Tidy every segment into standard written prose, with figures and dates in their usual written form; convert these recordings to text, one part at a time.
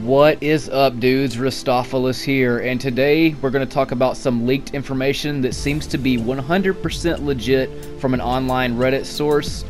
What is up, dudes? Rustopholis here, and today we're going to talk about some leaked information that seems to be 100% legit from an online Reddit source.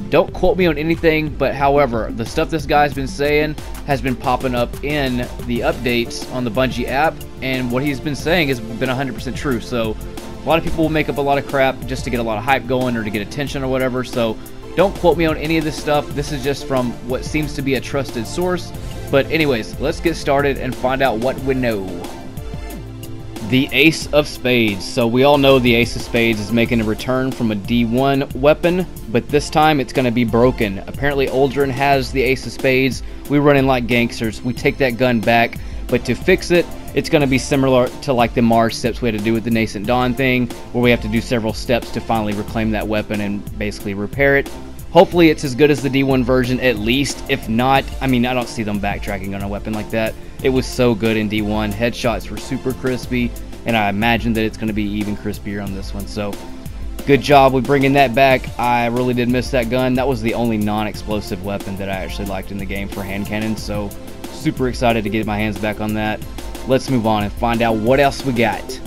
Don't quote me on anything, but however, the stuff this guy's been saying has been popping up in the updates on the Bungie app, and what he's been saying has been 100% true. So a lot of people will make up a lot of crap just to get a lot of hype going or to get attention or whatever, so don't quote me on any of this stuff. This is just from what seems to be a trusted source. But anyways, let's get started and find out what we know. The Ace of Spades. So we all know the Ace of Spades is making a return from a D1 weapon, but this time it's going to be broken. Apparently Aldrin has the Ace of Spades. We run in like gangsters. We take that gun back, but to fix it, it's going to be similar to like the Mars steps we had to do with the Nascent Dawn thing, where we have to do several steps to finally reclaim that weapon and basically repair it. Hopefully it's as good as the D1 version at least. If not, I mean, I don't see them backtracking on a weapon like that. It was so good in D1. Headshots were super crispy, and I imagine that it's going to be even crispier on this one. So, good job with bringing that back. I really did miss that gun. That was the only non-explosive weapon that I actually liked in the game for hand cannons. So, super excited to get my hands back on that. Let's move on and find out what else we got.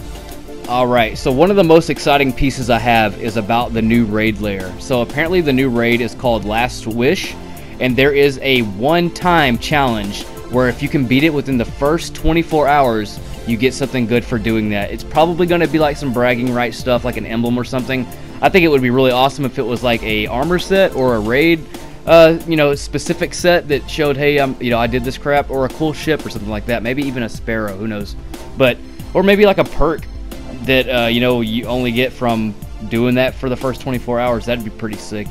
Alright, so one of the most exciting pieces I have is about the new raid lair. So apparently the new raid is called Last Wish, and there is a one-time challenge where if you can beat it within the first 24 hours, you get something good for doing that. It's probably going to be like some bragging rights stuff, like an emblem or something. I think it would be really awesome if it was like a armor set or a raid, specific set that showed, hey, I did this crap, or a cool ship or something like that. Maybe even a sparrow, who knows? Or maybe like a perk that you only get from doing that for the first 24 hours. That'd be pretty sick.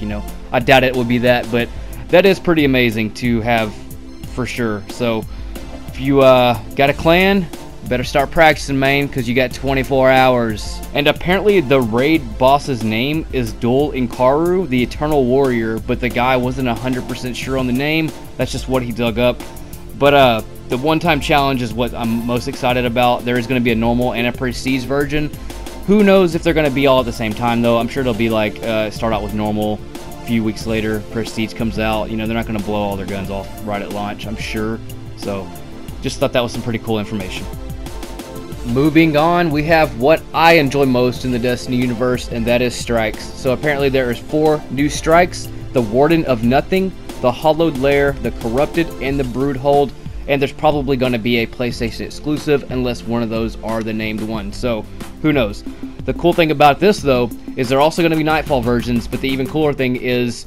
I doubt it would be that, but that is pretty amazing to have for sure. So if you got a clan, better start practicing, man, because you got 24 hours. And apparently the raid boss's name is Dul Inkaru, the Eternal Warrior, but the guy wasn't 100% sure on the name. That's just what he dug up. But the one-time challenge is what I'm most excited about. There is going to be a normal and a prestige version. Who knows if they're going to be all at the same time, though. I'm sure they'll be like, start out with normal, a few weeks later, prestige comes out. They're not going to blow all their guns off right at launch, I'm sure. So, just thought that was some pretty cool information. Moving on, we have what I enjoy most in the Destiny universe, and that is strikes. So apparently there is 4 new strikes: the Warden of Nothing, the Hollowed Lair, the Corrupted, and the Broodhold. And there's probably going to be a PlayStation exclusive unless one of those are the named ones. So, who knows? The cool thing about this, though, is they're also going to be Nightfall versions. But the even cooler thing is,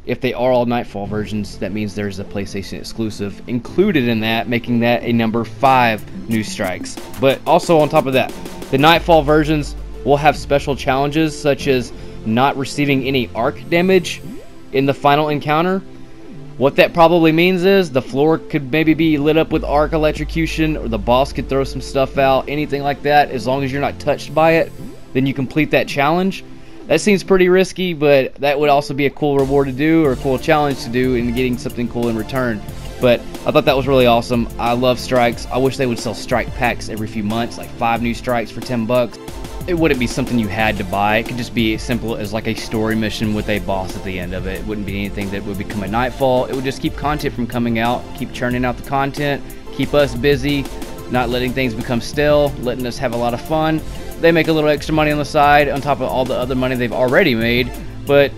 if they are all Nightfall versions, that means there's a PlayStation exclusive included in that, making that a number 5 new strikes. But also on top of that, the Nightfall versions will have special challenges, such as not receiving any arc damage in the final encounter. What that probably means is the floor could maybe be lit up with arc electrocution, or the boss could throw some stuff out, anything like that. As long as you're not touched by it, then you complete that challenge. That seems pretty risky, but that would also be a cool reward to do, or a cool challenge to do, and getting something cool in return. But I thought that was really awesome. I love strikes. I wish they would sell strike packs every few months, like 5 new strikes for $10. It wouldn't be something you had to buy. It could just be as simple as like a story mission with a boss at the end of it. It wouldn't be anything that would become a Nightfall. It would just keep content from coming out, keep churning out the content, keep us busy, not letting things become stale, letting us have a lot of fun. They make a little extra money on the side on top of all the other money they've already made, but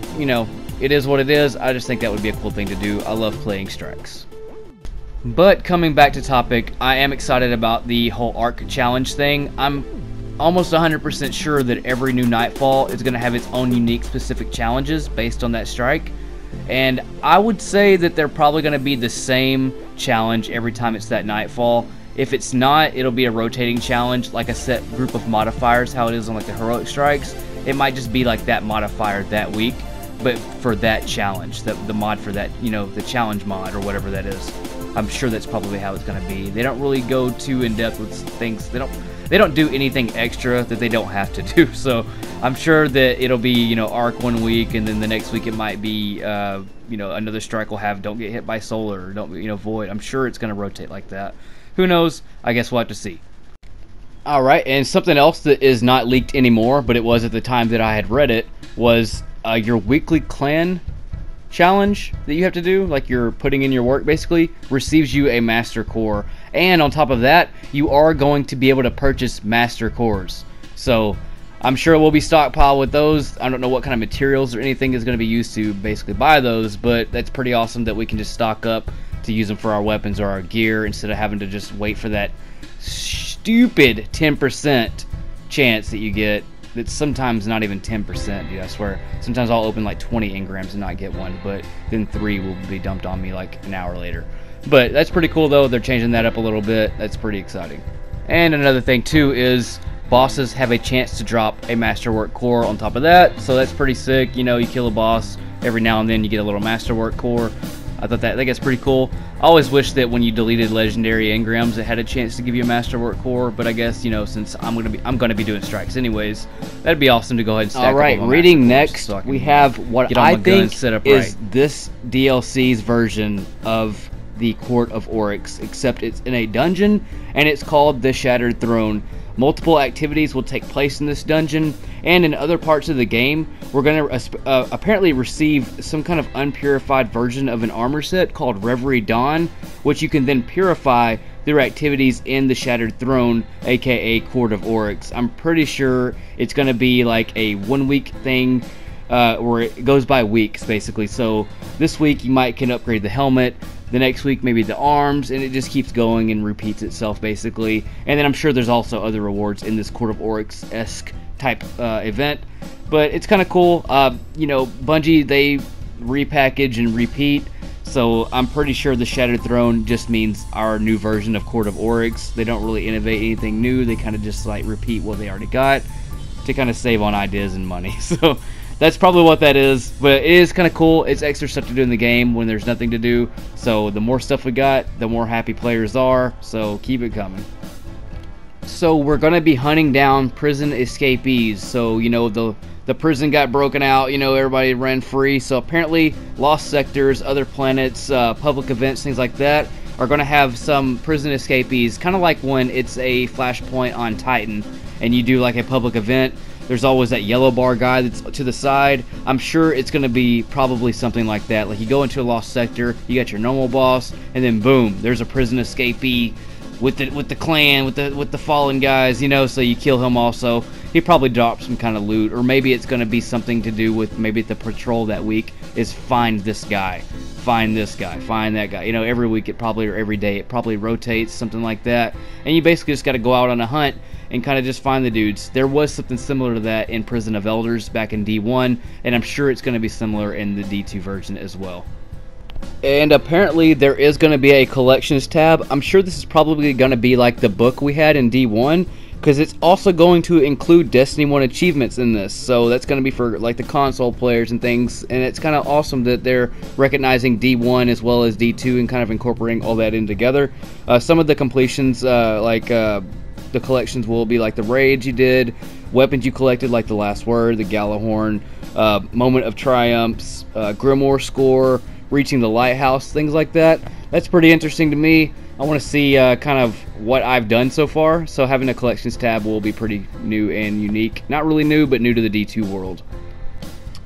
it is what it is. I just think that would be a cool thing to do. I love playing strikes. But coming back to topic, I am excited about the whole arc challenge thing. I'm almost 100% sure that every new Nightfall is going to have its own unique specific challenges based on that strike. And I would say that they're probably going to be the same challenge every time it's that Nightfall. If it's not, it'll be a rotating challenge, like a set group of modifiers, how it is on like the heroic strikes. It might just be like that modifier that week, but for that challenge, the mod for that, the challenge mod or whatever that is. I'm sure that's probably how it's going to be. They don't really go too in depth with things. They don't do anything extra that they don't have to do. So I'm sure that it'll be, arc one week, and then the next week it might be, another strike will have don't get hit by solar, or don't, void. I'm sure it's going to rotate like that. Who knows? I guess we'll have to see. Alright, and something else that is not leaked anymore, but it was at the time that I had read it, was your weekly clan challenge that you have to do, like you're putting in your work basically, receives you a master core. And on top of that, you are going to be able to purchase master cores. So I'm sure we'll be stockpiled with those. I don't know what kind of materials or anything is going to be used to basically buy those, but that's pretty awesome that we can just stock up to use them for our weapons or our gear instead of having to just wait for that stupid 10% chance that you get. That's sometimes not even 10%, dude, I swear. Sometimes I'll open like 20 engrams and not get one, but then 3 will be dumped on me like an hour later. But that's pretty cool though. They're changing that up a little bit. That's pretty exciting. And another thing too is bosses have a chance to drop a masterwork core on top of that, so that's pretty sick. You know, you kill a boss, every now and then you get a little masterwork core. I think that's pretty cool. I always wish that when you deleted legendary engrams, it had a chance to give you a masterwork core, but I guess, you know, since I'm gonna be doing strikes anyways, that'd be awesome to go ahead and stack. All right, reading next, so we have what I think is this DLC's version of the Court of Oryx, except it's in a dungeon and it's called the Shattered Throne. Multiple activities will take place in this dungeon, and in other parts of the game, we're going to apparently receive some kind of unpurified version of an armor set called Reverie Dawn, which you can then purify through activities in the Shattered Throne, aka Court of Oryx. I'm pretty sure it's going to be like a 1 week thing, where it goes by weeks basically. So this week you can upgrade the helmet, the next week maybe the arms, and it just keeps going and repeats itself basically. And then I'm sure there's also other rewards in this Court of Oryx-esque type event, but it's kind of cool. You know, Bungie, they repackage and repeat, so I'm pretty sure the Shattered Throne just means our new version of Court of Oryx. They don't really innovate anything new, they kind of just like repeat what they already got to kind of save on ideas and money. So that's probably what that is, but it is kind of cool. It's extra stuff to do in the game when there's nothing to do, so the more stuff we got, the more happy players are, so keep it coming. So we're going to be hunting down prison escapees. So, you know, the prison got broken out, you know, everybody ran free, so apparently lost sectors, other planets, public events, things like that are going to have some prison escapees, kind of like when it's a flashpoint on Titan and you do like a public event. There's always that yellow bar guy that's to the side. I'm sure it's going to be probably something like that. Like you go into a lost sector, you got your normal boss, and then boom, there's a prison escapee with the clan, with the fallen guys, you know, so you kill him also. He probably drops some kind of loot, or maybe it's going to be something to do with maybe the patrol that week is find this guy, find this guy, find that guy. You know, every week it probably, or every day it probably rotates, something like that. And you basically just got to go out on a hunt and kind of just find the dudes. There was something similar to that in Prison of Elders back in D1, and I'm sure it's going to be similar in the D2 version as well. And apparently there is going to be a collections tab. I'm sure this is probably going to be like the book we had in D1, because it's also going to include Destiny 1 achievements in this. So that's going to be for like the console players and things, and it's kind of awesome that they're recognizing D1 as well as D2 and kind of incorporating all that in together. Some of the completions, the collections will be like the raids you did, weapons you collected like the Last Word, the Galahorn, Moment of Triumphs, Grimoire score, reaching the lighthouse, things like that. That's pretty interesting to me. I want to see kind of what I've done so far, so having a collections tab will be pretty new and unique. Not really new, but new to the D2 world.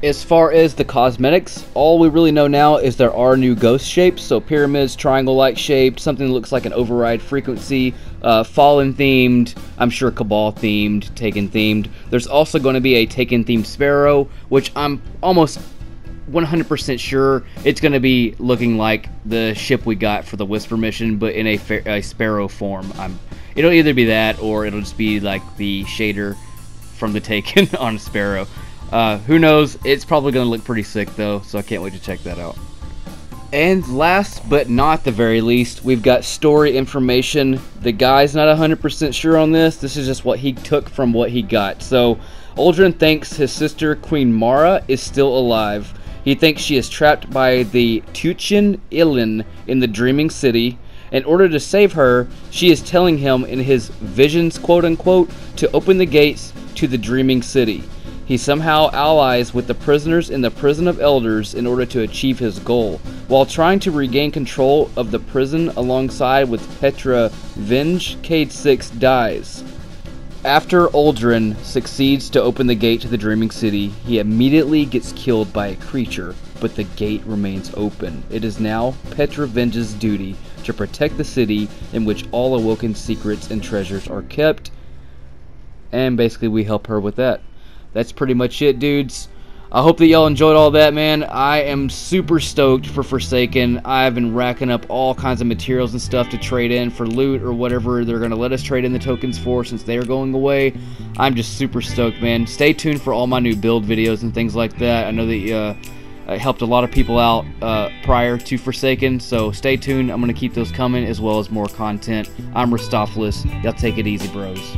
As far as the cosmetics, all we really know now is there are new ghost shapes, so pyramids, triangle-like shaped, something that looks like an override frequency, Fallen themed, I'm sure Cabal themed, Taken themed. There's also going to be a Taken themed Sparrow, which I'm almost 100% sure it's going to be looking like the ship we got for the Whisper mission, but in a Sparrow form. It'll either be that, or it'll just be like the shader from the Taken on Sparrow. Who knows? It's probably going to look pretty sick though, so I can't wait to check that out. And last but not the very least, we've got story information. The guy's not 100% sure on this. This is just what he took from what he got. So, Uldren thinks his sister Queen Mara is still alive. He thinks she is trapped by the Tuchin Ilin in the Dreaming City. In order to save her, she is telling him in his visions, quote-unquote, to open the gates to the Dreaming City. He somehow allies with the prisoners in the Prison of Elders in order to achieve his goal. While trying to regain control of the prison alongside with Petra Vinge, Cade 6 dies. After Uldren succeeds to open the gate to the Dreaming City, he immediately gets killed by a creature. but the gate remains open. It is now Petravenge's duty to protect the city in which all awoken secrets and treasures are kept. And basically we help her with that. That's pretty much it, dudes. I hope that y'all enjoyed all that, man. I am super stoked for Forsaken. I've been racking up all kinds of materials and stuff to trade in for loot or whatever they're going to let us trade in the tokens for since they're going away. I'm just super stoked, man. Stay tuned for all my new build videos and things like that. I know that I helped a lot of people out prior to Forsaken, so stay tuned. I'm going to keep those coming as well as more content. I'm Rustopholis. Y'all take it easy, bros.